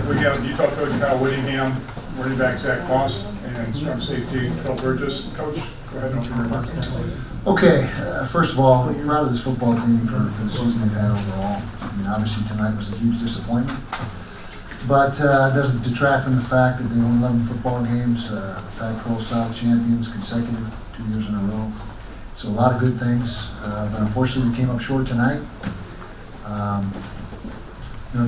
we have Utah coach Whittingham, running back Zack and strong safety Burgess. Coach, go ahead and open your remarks. Okay, first of all, we're proud of this football team for the season they've had overall. I mean, obviously tonight was a huge disappointment, but it doesn't detract from the fact that they won 11 football games, Pac-12 South champions consecutive, 2 years in a row. So a lot of good things, but unfortunately we came up short tonight.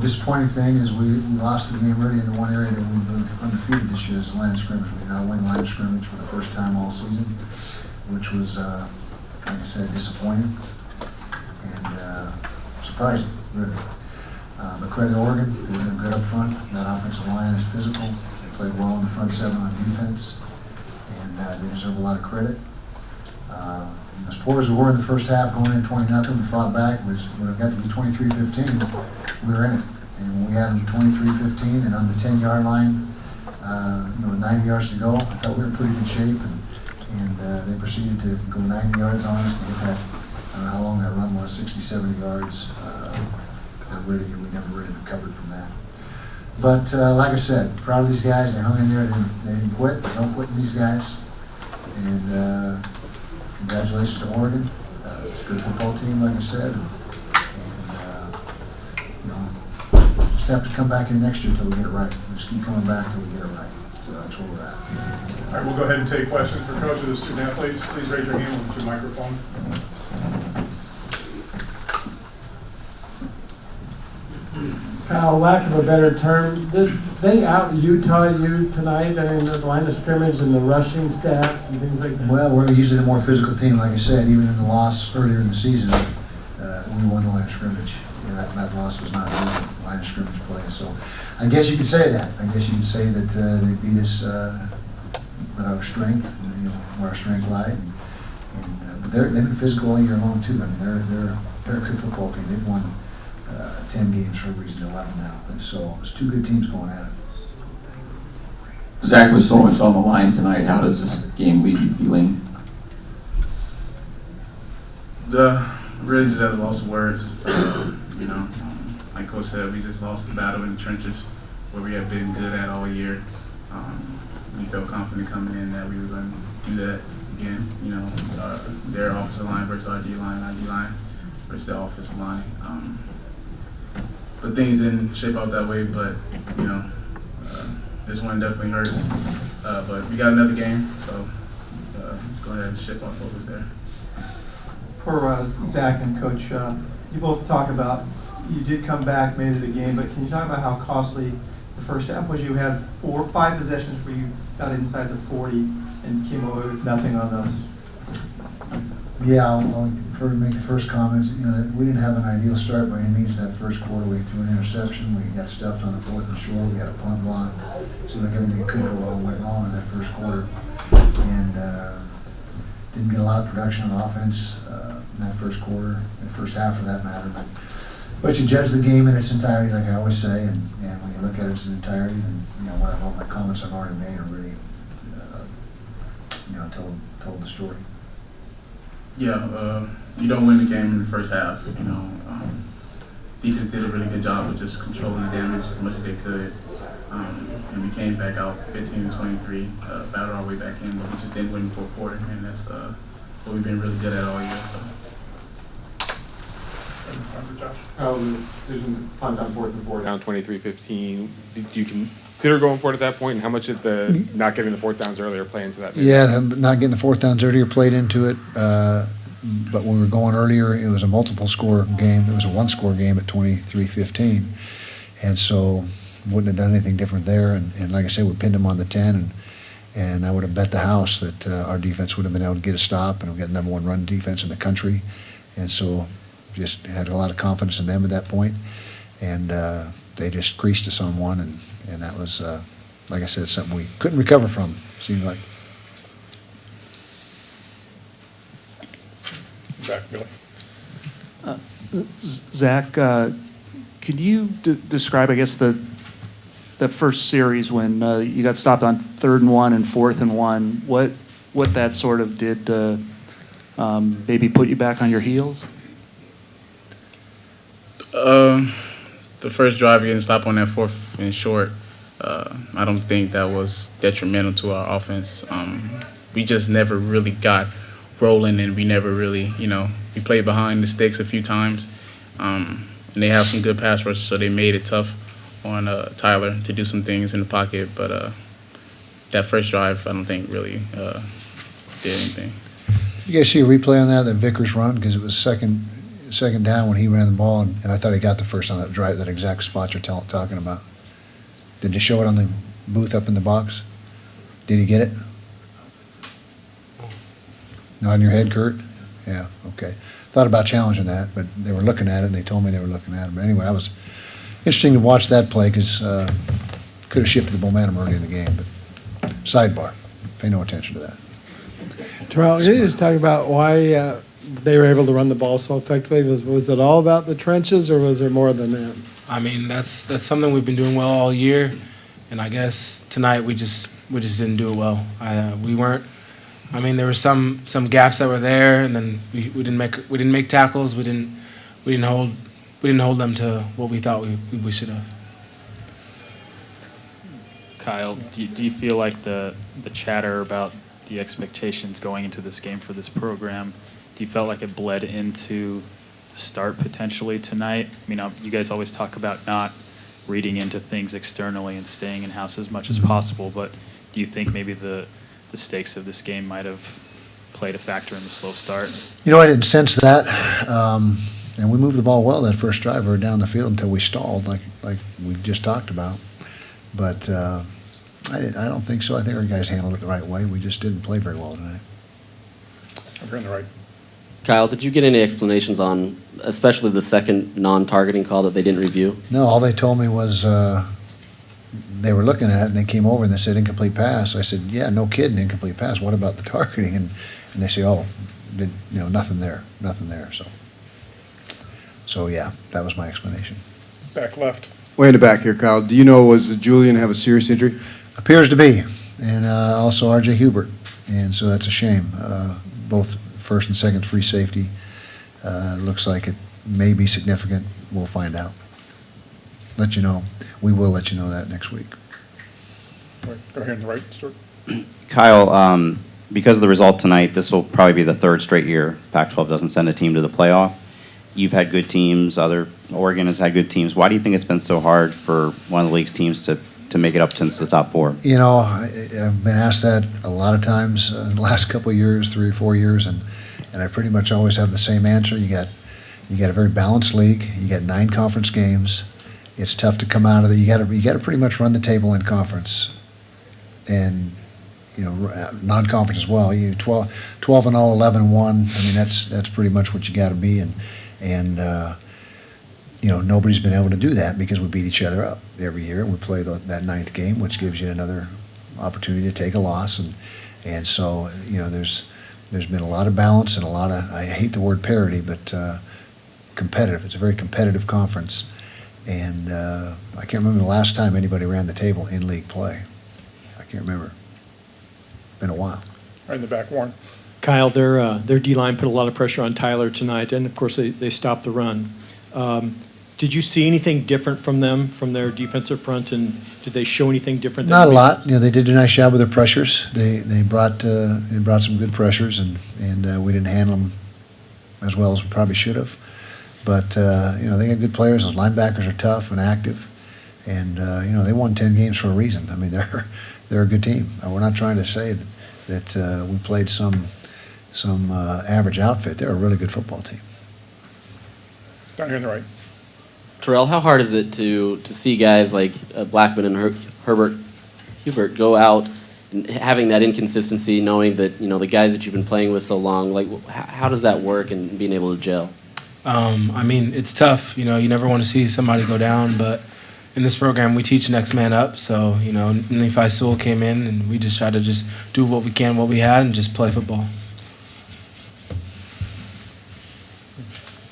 Disappointing thing is we lost the game really in the one area that we've been undefeated this year is the line of scrimmage. We now win line of scrimmage for the first time all season, which was, like I said, disappointing and surprising, really. But credit to Oregon, they were good up front. That offensive line is physical. They played well in the front seven on defense, and they deserve a lot of credit. As poor as we were in the first half, going in 20-0, we fought back. When it got to be 23-15, we were in it. And when we had them 23-15 and on the 10-yard line, with 90 yards to go, I thought we were in pretty good shape. And they proceeded to go 90 yards on us. They had, I don't know how long that run was, 60, 70 yards. We never really recovered from that. But like I said, proud of these guys. They hung in there. They didn't quit. They don't quit these guys. And congratulations to Oregon. It's a good football team, like I said. Just have to come back in next year until we get it right. We just keep coming back until we get it right. So that's where we're at. All right, we'll go ahead and take questions for coach of the student athletes. Please raise your hand with your microphone. Kyle, lack of a better term, did they out-Utah you tonight? I mean, the line of scrimmage and the rushing stats and things like that? Well, we're usually the more physical team, like I said. Even in the loss earlier in the season, we won the line of scrimmage. That loss was not a line of scrimmage play. So I guess you could say that. I guess you could say that they beat us with our strength, where our strength lied. But they've been physical all year long too. I mean, they're a good football team. They've won 10 games for a reason, 11 now. And so it's two good teams going at it. Zack, with so much on the line tonight, how does this game leave you feeling? Really just at a loss of words. Like Coach said, we just lost the battle in the trenches where we have been good at all year. We felt confident coming in that we were going to do that again. Their offensive line versus our D line, our D line versus their offensive line. But things didn't shape out that way. But this one definitely hurts. But we got another game, so go ahead and shift our focus there. For Zack and Coach, you both talk about you did come back, made it a game, but can you talk about how costly the first half was? You had 5 possessions where you got inside the 40 and came away with nothing on those. Yeah, I'll make the first comments. We didn't have an ideal start by any means that first quarter. We threw an interception. We got stuffed on the 4th and short. We had a punt block. It seemed like everything that could go wrong went wrong in that first quarter. And didn't get a lot of production on offense in that first quarter, the first half for that matter. But you judge the game in its entirety, like I always say, and when you look at it in its entirety, then all my comments I've already made are really told the story. Yeah, you don't win the game in the first half. Defense did a really good job of just controlling the damage as much as they could. And we came back out 15-23, battled our way back in, but we just didn't win the fourth quarter, and that's what we've been really good at all year. So. The decision to punt on 4th and 4 down 23-15. Did you consider going for it at that point? And how much did the not getting the 4th downs earlier play into that? Yeah, not getting the 4th downs earlier played into it. But when we were going earlier, it was a multiple score game. It was a one-score game at 23-15. And so wouldn't have done anything different there. And like I said, we pinned them on the 10, and I would have bet the house that our defense would have been able to get a stop, and we got the #1 run defense in the country. And so just had a lot of confidence in them at that point. And they just creased us on one, and that was, like I said, something we couldn't recover from, seemed like. Zack, could you describe, I guess, the first series when you got stopped on 3rd and 1 and 4th and 1? What that sort of did to maybe put you back on your heels? The first drive, getting stopped on that 4th in short, I don't think that was detrimental to our offense. We just never really got rolling, and we never really, we played behind the sticks a few times. And they have some good pass rushers, so they made it tough on Tyler to do some things in the pocket. But that first drive, I don't think really did anything. You guys see a replay on that Vickers run? Because it was second down when he ran the ball, and I thought he got the first on that drive, that exact spot you're talking about. Did you show it on the booth up in the box? Did he get it? Nod your head, Kurt? Yeah, okay. Thought about challenging that, but they were looking at it, and they told me they were looking at it. But anyway, I was interesting to watch that play because could have shifted the momentum early in the game. But sidebar, pay no attention to that. Terrell, can you just talk about why they were able to run the ball so effectively? Was it all about the trenches, or was there more than that? I mean, that's something we've been doing well all year, and I guess tonight we just didn't do it well. We weren't. I mean, there were some gaps that were there, and then we didn't make tackles. We didn't hold them to what we thought we should have. Kyle, do you feel like the chatter about the expectations going into this game for this program, do you felt like it bled into the start potentially tonight? I mean, you guys always talk about not reading into things externally and staying in-house as much as possible, but do you think maybe the stakes of this game might have played a factor in the slow start? I didn't sense that. And we moved the ball well that first drive. We were down the field until we stalled, like we just talked about. But I don't think so. I think our guys handled it the right way. We just didn't play very well tonight. Over on the right. Kyle, did you get any explanations on, especially the second non-targeting call that they didn't review? No, all they told me was they were looking at it, and they came over and they said incomplete pass. I said, yeah, no kidding, incomplete pass. What about the targeting? And they say, nothing there. So yeah, that was my explanation. Back left. Way in the back here, Kyle. Do you know, does Julian have a serious injury? Appears to be, and also R.J. Hubert, and so that's a shame. Both first and second free safety. Looks like it may be significant. We'll find out. Let you know. We will let you know that next week. Go here on the right, Stuart. Kyle, because of the result tonight, this will probably be the third straight year Pac-12 doesn't send a team to the playoff. You've had good teams. Oregon has had good teams. Why do you think it's been so hard for one of the league's teams to make it up since the top four? I've been asked that a lot of times in the last couple of years, 3 or 4 years, and I pretty much always have the same answer. You got a very balanced league. You got 9 conference games. It's tough to come out of it. You got to pretty much run the table in conference, and non-conference as well. 12-0, 11-1. I mean, that's pretty much what you got to be, and nobody's been able to do that because we beat each other up every year. We play that 9th game, which gives you another opportunity to take a loss, and so there's been a lot of balance and a lot of, I hate the word parity, but competitive. It's a very competitive conference, and I can't remember the last time anybody ran the table in league play. I can't remember. Been a while. Right in the back, Warren. Kyle, their D-line put a lot of pressure on Tyler tonight, and of course they stopped the run. Did you see anything different from them, from their defensive front, and did they show anything different? Not a lot. They did a nice job with their pressures. They brought some good pressures, and we didn't handle them as well as we probably should have. But they got good players. Those linebackers are tough and active, and they won 10 games for a reason. I mean, they're a good team. We're not trying to say that we played some average outfit. They're a really good football team. Down here on the right. Terrell, how hard is it to see guys like Blackman and Hubert go out and having that inconsistency, knowing that the guys that you've been playing with so long, like how does that work and being able to gel? I mean, it's tough. You never want to see somebody go down, but in this program we teach next man up. So Nephi Sewell came in, and we just try to just do what we can, what we had, and just play football.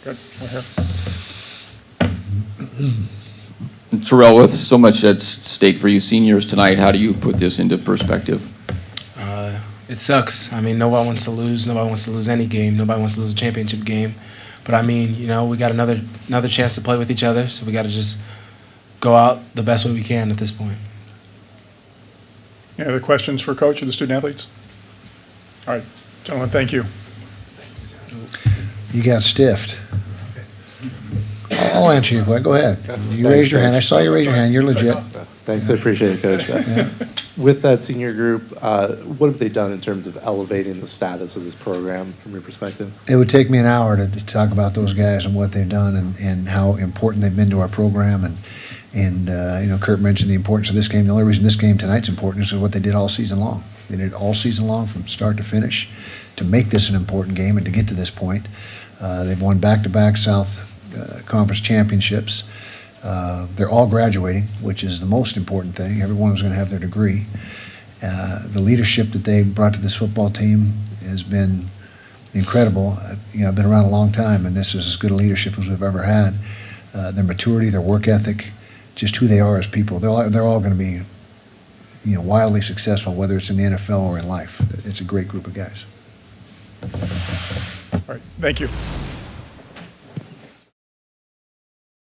Good. Right here. Terrell, with so much at stake for you seniors tonight, how do you put this into perspective? It sucks. I mean, nobody wants to lose. Nobody wants to lose any game. Nobody wants to lose a championship game. But I mean, we got another chance to play with each other, so we got to just go out the best way we can at this point. Any other questions for Coach or the student athletes? All right, gentlemen, thank you. You got stiffed. I'll answer your question. Go ahead. You raised your hand. I saw you raise your hand. You're legit. Thanks, I appreciate it, Coach. Yeah. With that senior group, what have they done in terms of elevating the status of this program from your perspective? It would take me an hour to talk about those guys and what they've done and how important they've been to our program. And you know, Kurt mentioned the importance of this game. The only reason this game tonight's important is what they did all season long. They did it all season long from start to finish to make this an important game and to get to this point. They've won back-to-back South Conference championships. They're all graduating, which is the most important thing. Everyone was going to have their degree. The leadership that they brought to this football team has been incredible. You know, I've been around a long time, and this is as good a leadership as we've ever had. Their maturity, their work ethic, just who they are as people. They're all going to be, you know, wildly successful, whether it's in the NFL or in life. It's a great group of guys. All right, thank you.